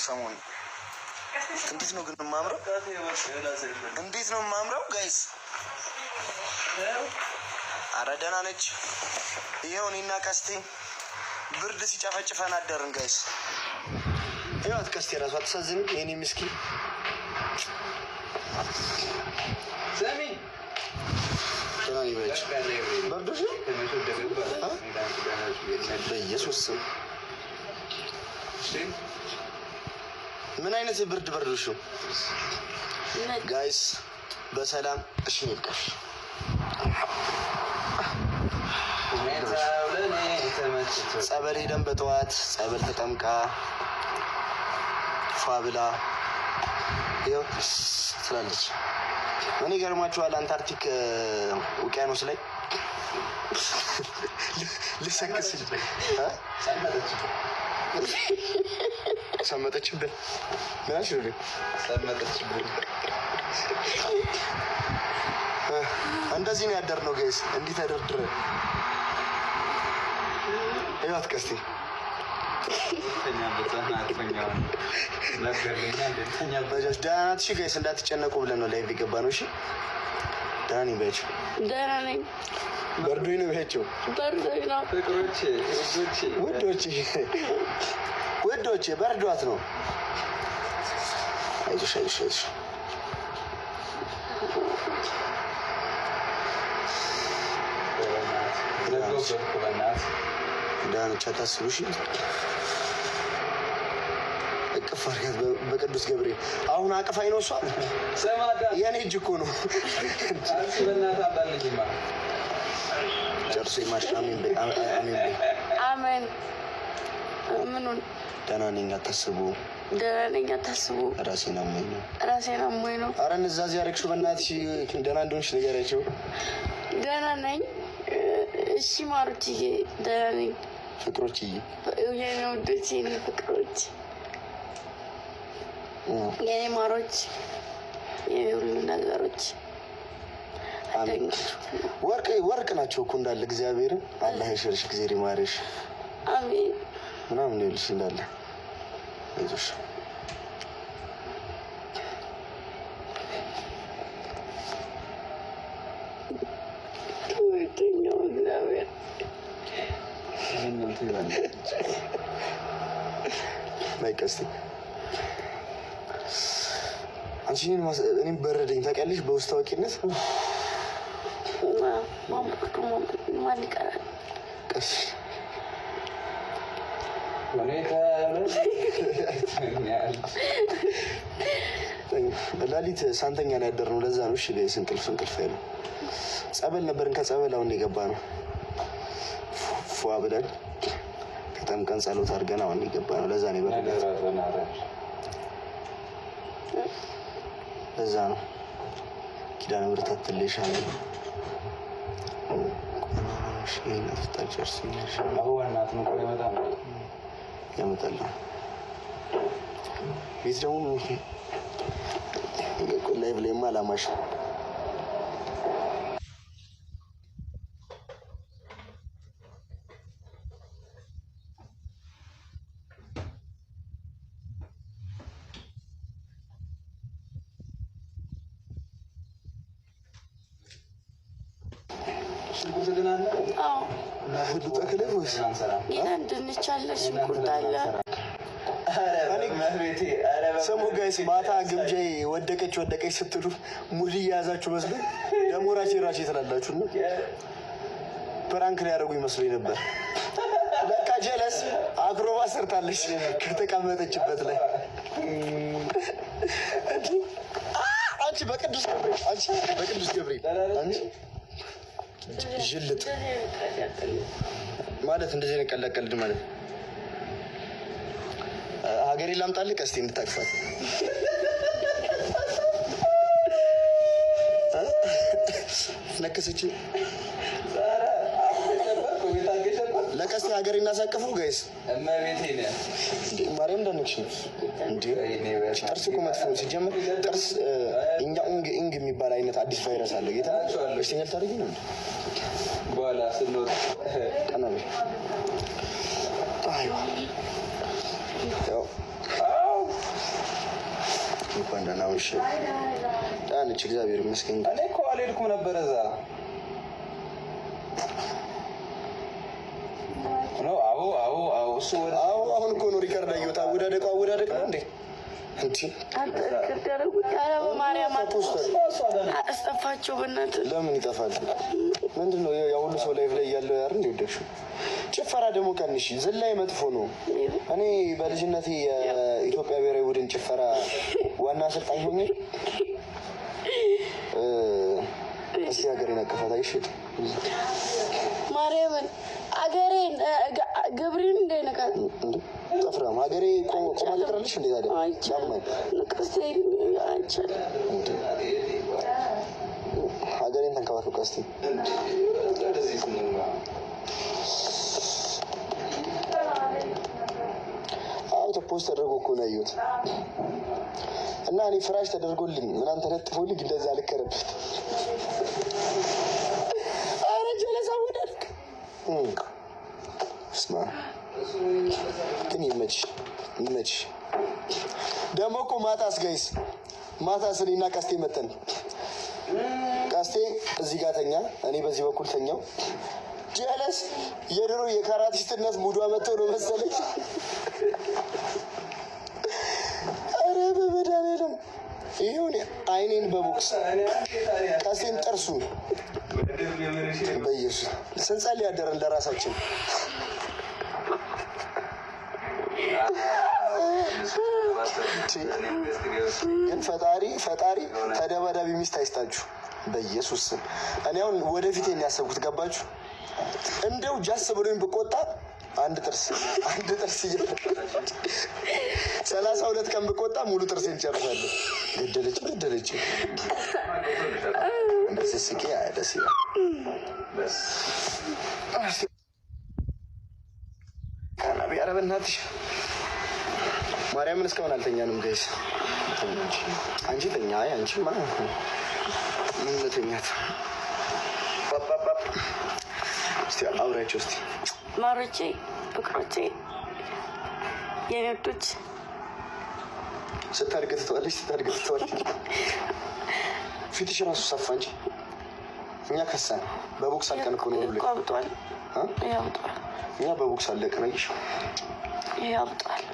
ሰሞኑን እንዴት ነው ግን የማምረው? እንዴት ነው የማምረው ጋይስ? አረ ደህና ነች። ይኸው እኔና ቀስቴ ብርድ ሲጨፈጭፈን አደርን ጋይስ። ይኸው ቀስቴ ራሱ አትሳዝንም? የኔ ምስኪን ሰሚ ደህና ነኝ በይች። በርዶሽ ነው በኢየሱስ ስም። ምን አይነት ብርድ በርዶሽ ነው ጋይስ? በሰላም እሺ ይልቀሽ። ጸበል ሄደን በጠዋት ጸበል ተጠምቃ ፋብላ ይኸው ትላለች። ምን ይገርማችኋል? አንታርክቲክ ውቅያኖስ ላይ ልሰክስ ሰመጠችብን። ምናሽ ነው ሰመጠችብን። እንደዚህ ነው ያደርነው ጋይስ። እንዲህ ተደርድረን ይኸው ቀስቴ ደህና ናት? እሺ ጋይስ እንዳትጨነቁ ብለን ነው ላይቭ የገባ ነው። እሺ ደህና ነኝ በያቸው። ደህና ነኝ። በርዶኝ ነው በያቸው። በርዶኝ ነው ፍቅሮቼ፣ ውዶቼ፣ ውዶቼ በርዷት ነው። አይዞሽ አይዞሽ አይዞሽ። ደህና ነች አታስቡ። እሺ እቅፍ አድርጋት በቅዱስ ገብርኤል። አሁን አቅፋኝ ነው እሷ። የኔ እጅ እኮ ነው። ጨርሶ ይማርሽ። አሜን በይ አሜን በይ አሜን። ምኑን ደህና ነኝ አታስቡ። ደህና ነኝ አታስቡ። ራሴን አሞኝ ነው። ራሴን አሞኝ ነው። ኧረ እነዛዚህ ያደረግሽው በእናትሽ ደህና እንደሆንሽ ንገሪያቸው። ደህና ነኝ። እሺ ማሮችዬ ደህና ነኝ። ፍቅሮችዬ የኔ ውዶች የኔ ፍቅሮች የኔ ማሮች የኔ ሁሉ ነገሮች ወርቅ ናቸው እኮ እንዳለ። እግዚአብሔርን አላህ ይሽርሽ፣ ጊዜ ይማርሽ። አሜን ምናምን ይልሽ እንዳለ። አይዞሽ ወይተኛው እግዚአብሔር ማይቀስቲ አንቺ እኔም በረደኝ ታውቂያለሽ። በውስጥ ታዋቂነት ማን ይቀራል? ቀስ ላሊት ሳንተኛ ነው ያደርነው። ለዛ ነው እሺ እንቅልፍ ያለው። ጸበል ነበርን። ከጸበል አሁን የገባ ነው። ፏ ብለን ተጠምቀን ጸሎት አድርገን አሁን የገባ ነው። ለዛ ነው የበረደው። ለዛ ነው ኪዳነ ምሕረት አትለይሻለ። ያመጣል ቤት ደግሞ ላይቭ ላይማ አላማሽ ሰሙ ጋይስ ማታ ግምጃ ወደቀች ስትሉ ሙድ እያያዛችሁ መስሎኝ ደግሞ ራሴ ትላላችሁ ነው። ፕራንክ ላይ ያደረጉ ይመስለኝ ነበር። በቃ ጀለስ አክሮባ ሰርታለች ከተቀመጠችበት ላይ። አንቺ በቅዱስ ገብርኤል አንቺ ጅልጥ ማለት እንደዚህ ነው። ቀልድ ማለት ሀገሬ ላምጣልህ ቀስቴ እንድታቅፋት። ነከሰች ለቀስቴ ሀገሬ እናሳቅፈው ጋይስ። ማርያም እንዳነክሽ እንዴ! ጥርስ እኮ መጥፎ ሲጀምር ጥርስ እኛ እንግ የሚባል አይነት አዲስ ቫይረስ አለ። ጌታ በሽተኛ ልታደርጊ ነው በኋላ ስንወጣ ቀናበ እንደና ወሽ ዳንች እግዚአብሔር ይመስገን። እኔ እኮ አልሄድኩም ነበር እዛ ነው። አዎ እሱ አሁን እኮ ነው ሪከርድ አየሁት። አወዳደቅ ነው እንዴ? እንዴ ማርያም አስጠፋቸው። በእናትህ ለምን ይጠፋል? ምንድነው ያ ሁሉ ሰው ላይቭ ላይ ያለው ያር እንዴ? ወደድሽው? ጭፈራ ደግሞ ቀንሽ። ዝላይ መጥፎ ነው። እኔ በልጅነቴ የኢትዮጵያ ብሔራዊ ቡድን ጭፈራ ዋና አሰልጣኝ ሆኜ እስቲ ሀገሬን አቀፋት አይሽት ማርያምን አገሬን ገብሬን እንዳይነካት ጠፍራም ሀገሬ ቆማ ልጥራለሽ እንዴ? ታዲያ ሀገሬን ተንከባከብ ቀስቲ ፖስት ተደርጎ እኮ ነው ያየሁት። እና እኔ ፍራሽ ተደርጎልኝ ምናምን ተለጥፎልኝ እንደዛ ልከረበት አረጀ ለሳውዳልክ ስማ ግን ይመች ደግሞ እኮ ማታስ ጋይስ ማታስ እኔና ቀስቴ መተን ቀስቴ እዚህ ጋር ተኛ፣ እኔ በዚህ በኩል ተኛው። ጀለስ የድሮ የካራቲስትነት ሙዷ መጥቶ ነው መሰለኝ። አረ በመድኃኒዓለም ይሁን አይኔን በቦክስ ቀስቴም ጥርሱ በኢየሱስ ስንጸልይ ያደረን ለራሳችን ግን ፈጣሪ ተደባዳቢ ሚስት አይስጣችሁ በኢየሱስ ስም። እኔ አሁን ወደፊት የሚያሰብኩት ገባችሁ? እንደው ጃስ ብሎኝ ብቆጣ አንድ ጥርስ 32 ቀን ብቆጣ ሙሉ ጥርሴን ጨርሳለሁ። ገደለች እንደዚህ ስቄ ደስ ይላል። ኧረ በእናትሽ ማርያምን እስካሁን አልተኛንም ጋይስ። አንቺ ተኛ። አይ አንቺ ማለት ነው ምን ለተኛት እስቲ አውራቸው እስቲ ማሮቼ ፍቅሮቼ የኔቶች ስታድግ ትተዋለች። ፊትሽ ራሱ ሰፋ እንጂ እኛ ከሳን በቦክስ አልቀን እኮ ነው ብለህ ያብጧል። እኛ በቦክስ አለቀን። አይሽ ያብጧል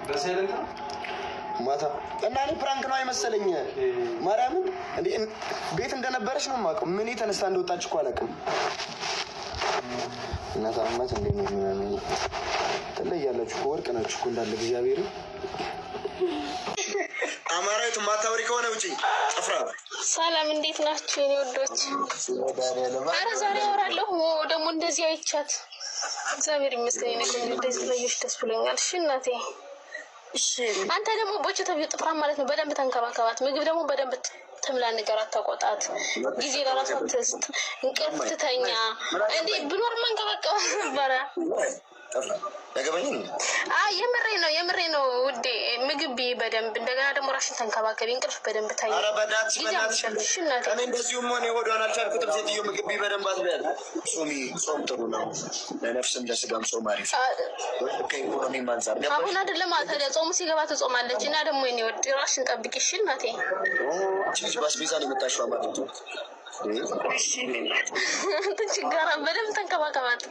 በሰለንታ ማታ እና እኔ ፕራንክ ነው አይመሰለኝ። ማርያምን እንዴ ቤት እንደነበረች ነው የማውቀው። ምን ተነስታ እንደወጣች እኮ አላውቅም። እና ታማት እንዴ ነው ተለያላችሁ እኮ ወርቅ ናችሁ እኮ እንዳለ እግዚአብሔር። አማራዊት ማታወሪ ከሆነ ውጪ ጠፍራ። ሰላም እንዴት ናችሁ የኔ ወዶች? ኧረ ዛሬ አወራለሁ ደግሞ እንደዚህ አይቻት እግዚአብሔር ይመስገን ነው። እንደዚህ ለይሽ ደስ ብሎኛል። እሺ እናቴ እሺ። አንተ ደግሞ ቦቼ ተብዬ ጥፍራ ማለት ነው። በደንብ ተንከባከባት። ምግብ ደግሞ በደንብ ትምላ፣ ንገራት፣ ተቆጣት። ጊዜ ለራሷ ትስጥ፣ እንቅልፍ ትተኛ። እንዴ ብኖር መንከባከባ ነበረ። ያገባኝ ነው። የምሬ ነው ውዴ። ምግብ በደንብ እንደገና ደግሞ ራሽን ተንከባከቢ፣ እንቅልፍ በደንብ ታይ። ኧረ በእናትሽ እኔ እንደዚሁም ሆነ የሆዷን አልቻልኩትም። ሴትዮ ምግብ በደንብ አትበል። ጾም ጥሩ ነው ለነፍስም ለስጋም። ጾም አሪፍ ከኢኮኖሚም አንጻር አሁን አይደለም ታዲያ ጾሙ ሲገባ ትጾማለች። እና ደግሞ የኔ ወድ ራሽን ጠብቂ እሺ እናቴ። ባስቤዛ ነው የመጣሽው ማለት ነው። ችግር በደንብ ተንከባከባት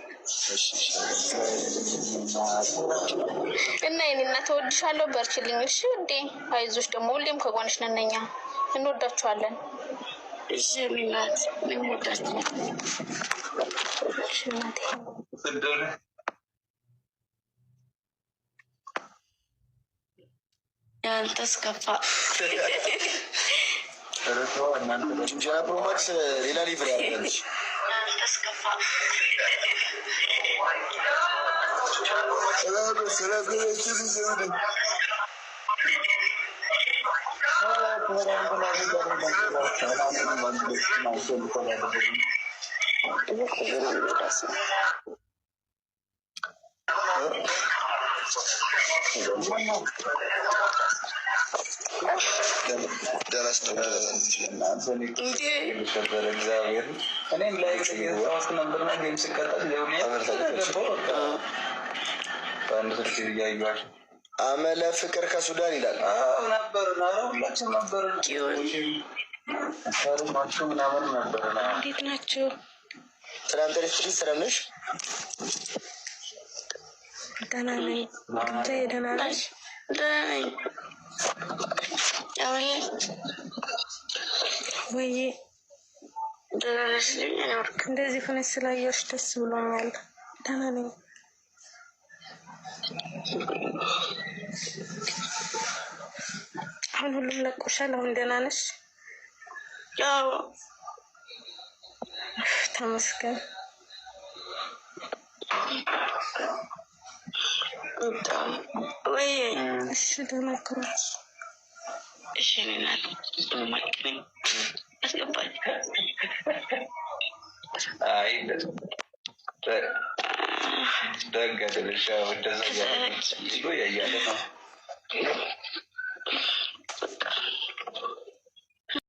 እና የኔ እናት እወድሻለሁ። በርችልኝ እሺ ውዴ። አይዞሽ ደግሞ ሁሌም ከጎንሽ ነን እኛ። እንወዳችኋለን። እሺ እናት እንወዳችሁ። እሺ እናቴ ያልተስከፋ ጅንጀራ ፕሮማክስ ሌላ ሊቭር ያለች አመለ ፍቅር ከሱዳን ይላል። ነበር ሁላችን ነበር። ማችሁ ምናምን ነበር። እንዴት ናችሁ? ሰላም ተረፍሽ? ሰላም ነሽ? ደህና ነኝ። ደህና ነሽ? ደህና ነኝ። ወይ ደህና ነሽ? እንደዚህ ሆነሽ ስላየሁሽ ደስ ብሎኛል። ደህና ነኝ። አሁን ሁሉም ለቆሻል። አሁን ደህና ነሽ? ያው ተመስገን። ወይ እሺ ተመክሮ እሺ ነናል ማክኝ አስገባኝ። አይ ደግ አይደለሽ። እንደዛ ያለ ያያለ ነው